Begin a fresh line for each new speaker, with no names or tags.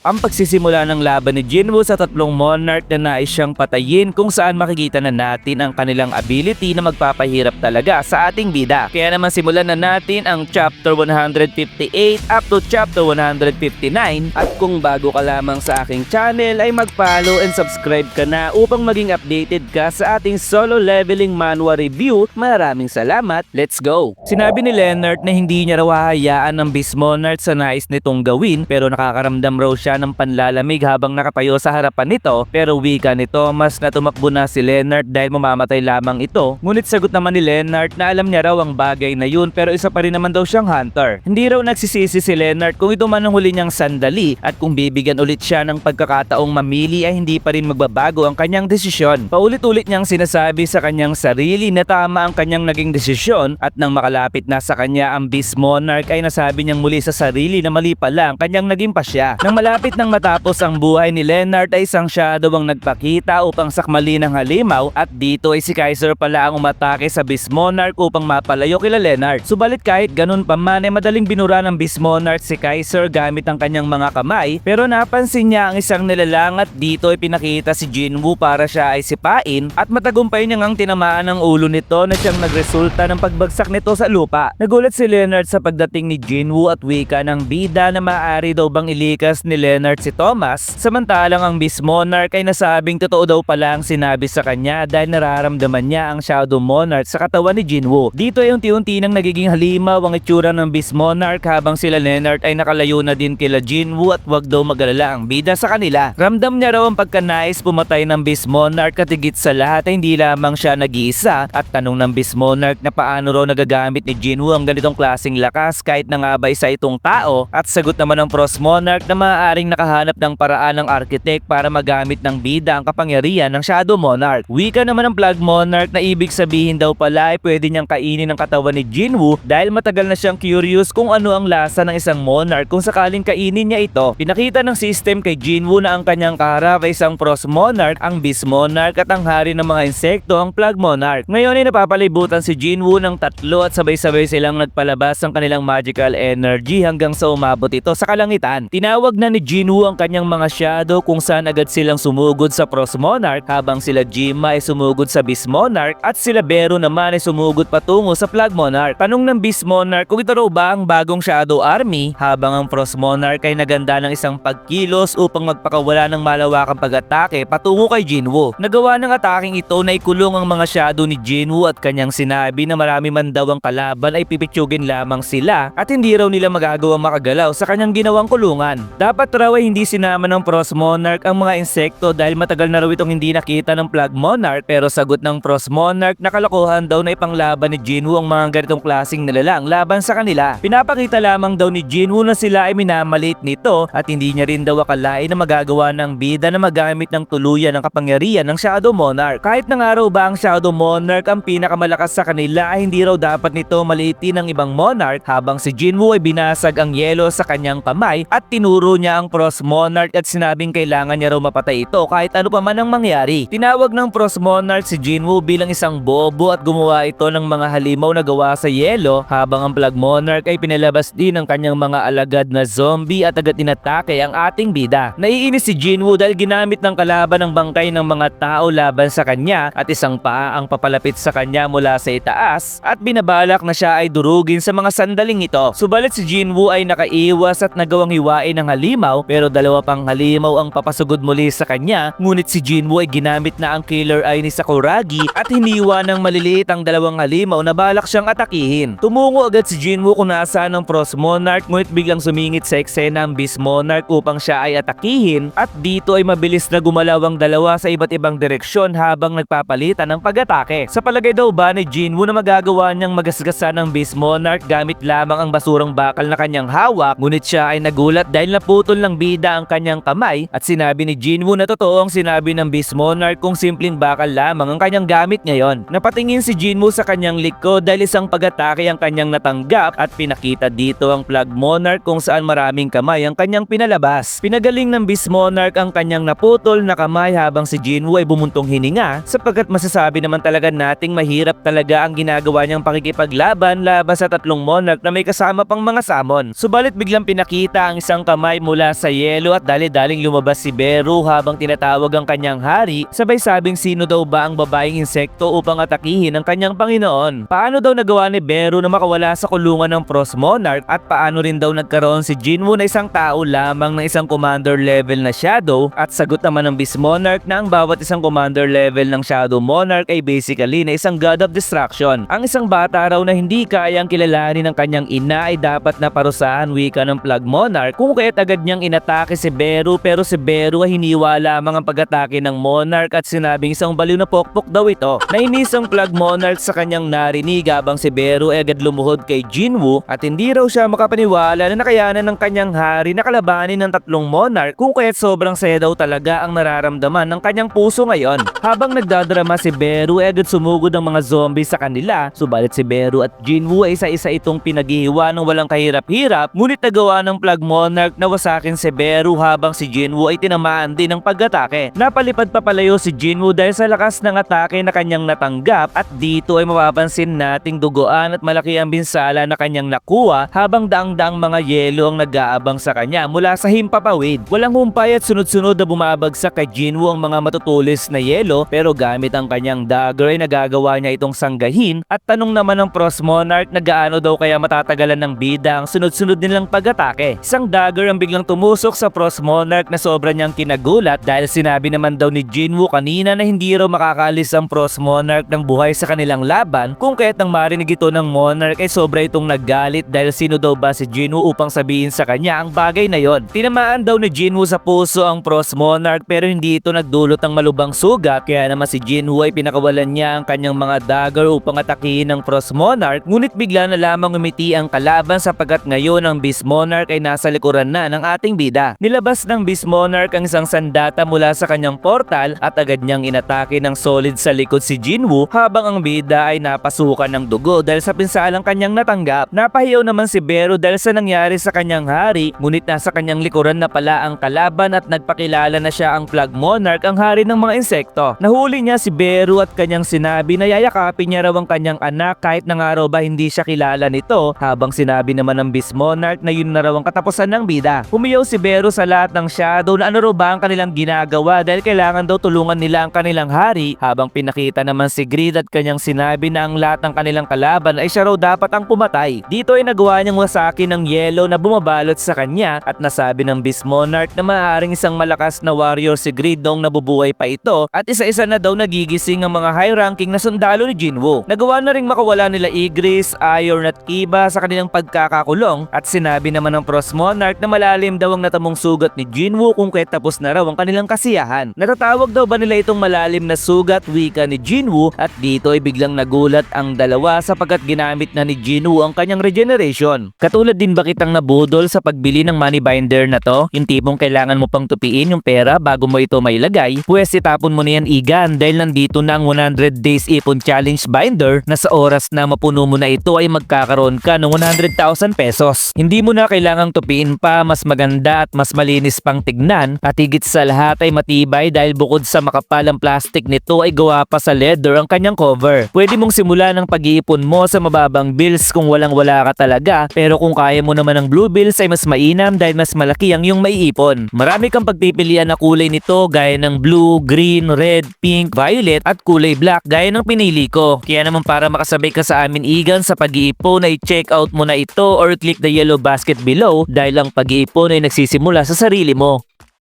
Ang pagsisimula ng laban ni Jinwoo sa tatlong monarch na nais siyang patayin, kung saan makikita na natin ang kanilang ability na magpapahirap talaga sa ating bida. Kaya naman simulan na natin ang chapter 158 up to chapter 159, at kung bago ka lamang sa aking channel ay mag-follow and subscribe ka na upang maging updated ka sa ating solo leveling manhwa review. Maraming salamat, let's go! Sinabi ni Leonard na hindi niya raw hahayaan ng Beast Monarch sa nais nitong gawin, pero nakakaramdam raw siya ng panlalamig habang nakatayo sa harapan nito, pero wika nito mas na tumakbo na si Leonard dahil mamamatay lamang ito. Ngunit sagot naman ni Leonard na alam niya raw ang bagay na yun, pero isa pa rin naman daw siyang hunter. Hindi raw nagsisisi si Leonard kung ito man ang huli niyang sandali, at kung bibigyan ulit siya ng pagkakataong mamili ay hindi pa rin magbabago ang kanyang desisyon. Paulit-ulit niyang sinasabi sa kanyang sarili na tama ang kanyang naging desisyon, at nang makalapit na sa kanya ang Beast Monarch ay nasabi niyang muli sa sarili na mali pala ang kanyang naging pasya. Nang malapit nang matapos ang buhay ni Leonard ay isang shadow ang nagpakita upang sakmali ng halimaw, at dito ay si Kaiser pala ang umatake sa Beast Monarch upang mapalayo kila Leonard. Subalit kahit ganun pa man ay madaling binura ng Beast Monarch si Kaiser gamit ang kanyang mga kamay, pero napansin niya ang isang nilalang, at dito ay pinakita si Jinwoo para siya ay sipain, at matagumpay niya ngang tinamaan ang ulo nito na siyang nagresulta ng pagbagsak nito sa lupa. Nagulat si Leonard sa pagdating ni Jinwoo at wika ng bida na maaari daw bang ilikas ni Leonard si Thomas, samantalang ang Beast Monarch ay nasabing totoo daw pala ang sinabi sa kanya dahil nararamdaman niya ang Shadow Monarch sa katawan ni Jinwoo. Dito ay unti-unti nang nagiging halimaw ang itsura ng Beast Monarch habang sila Leonard ay nakalayo na din kila Jinwoo, at wag daw magalala ang bida sa kanila. Ramdam niya raw ang pagkanais pumatay ng Beast Monarch, at higit sa lahat ay hindi lamang siya nag-iisa, at tanong ng Beast Monarch na paano raw nagagamit ni Jinwoo ang ganitong klaseng lakas kahit na nga ba isa itong tao, at sagot naman ng Frost Monarch na maaaring nakahanap ng paraan ng architect para magamit ng bida ang kapangyarihan ng Shadow Monarch. Wika naman ng Blood Monarch na ibig sabihin daw pala ay pwede niyang kainin ang katawan ni Jinwoo dahil matagal na siyang curious kung ano ang lasa ng isang monarch kung sakaling kainin niya ito. Pinakita ng system kay Jinwoo na ang kanyang kaharap ay isang Frost Monarch, ang Beast Monarch, at ang hari ng mga insekto ang Plague Monarch. Ngayon ay napapalibutan si Jinwoo ng tatlo, at sabay-sabay silang nagpalabas ng kanilang magical energy hanggang sa umabot ito sa kalangitan. Tinawag na ni Jinwoo ang kanyang mga shadow kung saan agad silang sumugod sa Frost Monarch, habang sila Jima ay sumugod sa Beast Monarch, at sila Bero naman ay sumugod patungo sa Plague Monarch. Tanong ng Beast Monarch kung ito raw ba ang bagong Shadow Army, habang ang Frost Monarch ay naganda ng isang pagkilos upang magpakawala ng malawakang pag-atake patungo kay Jinwoo. Nagawa ng ataking ito na ikulong ang mga shadow ni Jinwoo, at kanyang sinabi na marami man daw ang kalaban ay pipitsugin lamang sila, at hindi raw nila magagawang makagalaw sa kanyang ginawang kulungan. Dapat raw ay hindi sinama ng Frost Monarch ang mga insekto dahil matagal na raw itong hindi nakita ng Plague Monarch, pero sagot ng Frost Monarch na kalokohan daw na ipanglaban ni Jinwoo ang mga ganitong klaseng nilalang laban sa kanila. Pinapakita lamang daw ni Jinwoo na sila ay minamalit nito, at hindi niya rin daw akalain na magagawa ng bida na magamit ng tuluyan ng kapangyarihan ng Shadow Monarch. Kahit na nga raw ba ang Shadow Monarch ang pinakamalakas sa kanila ay hindi raw dapat nito maliitin ng ibang monarch, habang si Jinwoo ay binasag ang yelo sa kanyang kamay at tinuro niya ang Frost Monarch at sinabing kailangan niya raw mapatay ito kahit ano pa man ang mangyari. Tinawag ng Frost Monarch si Jinwoo bilang isang bobo at gumawa ito ng mga halimaw na gawa sa yelo, habang ang Plague Monarch ay pinalabas din ng kanyang mga alagad na zombie at agad inatake ang ating bida. Naiinis si Jinwoo dahil ginamit ng kalaban ng bangkay ng mga tao laban sa kanya, at isang paa ang papalapit sa kanya mula sa itaas, at binabalak na siya ay durugin sa mga sandaling ito. Subalit si Jinwoo ay nakaiwas at nagawang hiwain ng halimaw, pero dalawa pang halimaw ang papasugod muli sa kanya. Ngunit si Jinwoo ay ginamit na ang killer eye ni Sakuragi at hiniwa ng maliliit ang dalawang halimaw na balak siyang atakihin. Tumungo agad si Jinwoo kung nasaan ang Frost Monarch, ngunit biglang sumingit sa eksena ang Beast Monarch upang siya ay atakihin, at dito ay mabilis na gumalaw ang dalawa sa iba't ibang direksyon habang nagpapalitan ng pag-atake. Sa palagay daw ba ni Jinwoo na magagawa niyang magasgasan ng Beast Monarch gamit lamang ang basurang bakal na kanyang hawak, ngunit siya ay nagulat dahil naputol ng bida ang kanyang kamay, at sinabi ni Jinwoo na totoo ang sinabi ng Beast Monarch kung simpleng bakal lamang ang kanyang gamit ngayon. Napatingin si Jinwoo sa kanyang likod dahil isang pag-atake ang kanyang natanggap, at pinakita dito ang Plague Monarch kung saan maraming kamay ang kanyang pinalabas. Pinagaling ng Beast Monarch ang kanyang naputol na kamay habang si Jinwoo ay bumuntong hininga, sapagkat masasabi naman talaga nating mahirap talaga ang ginagawa niyang pakikipaglaban laban sa tatlong monarch na may kasama pang mga summon. Subalit biglang pinakita ang isang kamay mula mula sa yelo at dali-daling lumabas si Beru habang tinatawag ang kanyang hari, sabay sabing sino daw ba ang babaeng insekto upang atakihin ang kanyang Panginoon. Paano daw nagawa ni Beru na makawala sa kulungan ng Frost Monarch at paano rin daw nagkaroon si Jinwoo na isang tao lamang ng isang commander level na Shadow, at sagot naman ng Beast Monarch na ang bawat isang commander level ng Shadow Monarch ay basically na isang god of destruction. Ang isang bata raw na hindi kayang kilalanin ng kanyang ina ay dapat na parusahan, wika ng Plague Monarch, kung kaya't agad niyang inatake si Beru, pero si Beru ay hiniwa lamang ang pag-atake ng Monarch at sinabing isang baliw na pokpok daw ito. Nainis ang Plague Monarch sa kanyang narinig habang si Beru ay agad lumuhod kay Jinwoo at hindi raw siya makapaniwala na nakayanan ng kanyang hari na kalabanin ng tatlong Monarch, kung kaya't sobrang saya daw talaga ang nararamdaman ng kanyang puso ngayon. Habang nagdadrama si Beru ay agad sumugod ang mga zombie sa kanila, subalit si Beru at Jinwoo ay isa-isa itong pinaghihiwa ng walang kahirap-hirap, ngunit nagawa ng Plague Monarch na wasakin si Beru habang si Jinwoo ay tinamaan din ng pag-atake. Napalipad pa palayo si Jinwoo dahil sa lakas ng atake na kanyang natanggap, at dito ay mapapansin nating duguan at malaki ang binsala na kanyang nakuha habang daang-daang mga yelo ang nag-aabang sa kanya mula sa himpapawid. Walang humpay at sunod-sunod na bumabagsak kay Jinwoo ang mga matutulis na yelo, pero gamit ang kanyang dagger ay nagagawa niya itong sanggahin, at tanong naman ng Frost Monarch na gaano daw kaya matatagalan ng bida ang sunod-sunod nilang pag-atake. Isang dagger ang biglang tumusok sa Frost Monarch na sobra niyang kinagulat dahil sinabi naman daw ni Jinwoo kanina na hindi raw makakalis ang Frost Monarch ng buhay sa kanilang laban, kung kaya't nang marinig ito ng Monarch ay sobra itong naggalit dahil sino daw ba si Jinwoo upang sabihin sa kanya ang bagay na yon. Tinamaan daw ni Jinwoo sa puso ang Frost Monarch pero hindi ito nagdulot ng malubhang sugat, kaya naman si Jinwoo ay pinakawalan niya ang kanyang mga dagger upang atakihin ng Frost Monarch, ngunit bigla na lamang umiti ang kalaban sapagkat ngayon ang Beast Monarch ay nasa likuran na ng ating bida. Nilabas ng Beast Monarch ang isang sandata mula sa kanyang portal at agad niyang inatake ng solid sa likod si Jinwoo habang ang bida ay napasukan ng dugo dahil sa pinsalang kanyang natanggap. Napahiyaw naman si Beru dahil sa nangyari sa kanyang hari, ngunit nasa kanyang likuran na pala ang kalaban at nagpakilala na siya ang Plague Monarch, ang hari ng mga insekto. Nahuli niya si Beru at kanyang sinabi na yayakapin niya raw ang kanyang anak kahit na nga raw ba hindi siya kilala nito, habang sinabi naman ng Beast Monarch na yun na raw ang katapusan ng bida. Humiyaw si Beru sa lahat ng Shadow na ano raw ba ang kanilang ginagawa dahil kailangan daw tulungan nila ang kanilang hari, habang pinakita naman si Greed at kanyang sinabi na ang lahat ng kanilang kalaban ay siya raw dapat ang pumatay. Dito ay nagawa niyang wasakin ng yelo na bumabalot sa kanya at nasabi ng Beast Monarch na maaaring isang malakas na warrior si Greed noong nabubuhay pa ito, at isa-isa na daw nagigising ang mga high-ranking na sundalo ni Jinwoo. Nagawa na ring makawala nila Igris, Iron at Kiba sa kanilang pagkakakulong, at sinabi naman ng Frost Monarch na malalim daw ang natamong sugat ni Jinwoo kung kaya't tapos na raw ang kanilang kasiyahan. Natatawag daw ba nila itong malalim na sugat, wika ni Jinwoo, at dito ay biglang nagulat ang dalawa sapagkat ginamit na ni Jinwoo ang kanyang regeneration. Katulad din ba kitang nabudol sa pagbili ng money binder na to? Yung tipong kailangan mo pang tupiin yung pera bago mo ito mailagay? Pwes itapon mo na yan, Igan, dahil nandito na ang 100 days ipon challenge binder na sa oras na mapuno mo na ito ay magkakaroon ka ng 100,000 pesos. Hindi mo na kailangang tupiin pa, mas maganda at mas malinis pang tignan, at higit sa lahat ay matibay dahil bukod sa makapalang plastic nito ay gawa pa sa leather ang kanyang cover. Pwede mong simulan ang pag-iipon mo sa mababang bills kung walang-wala ka talaga, pero kung kaya mo naman ang blue bills ay mas mainam dahil mas malaki ang iyong maiipon. Marami kang pagpipilian na kulay nito gaya ng blue, green, red, pink, violet at kulay black gaya ng pinili ko. Kaya naman para makasabay ka sa amin, Igan, sa pag-iipon ay check out mo na ito or click the yellow basket below dahil ang pag-iipon ay nagsisimula sa sarili mo.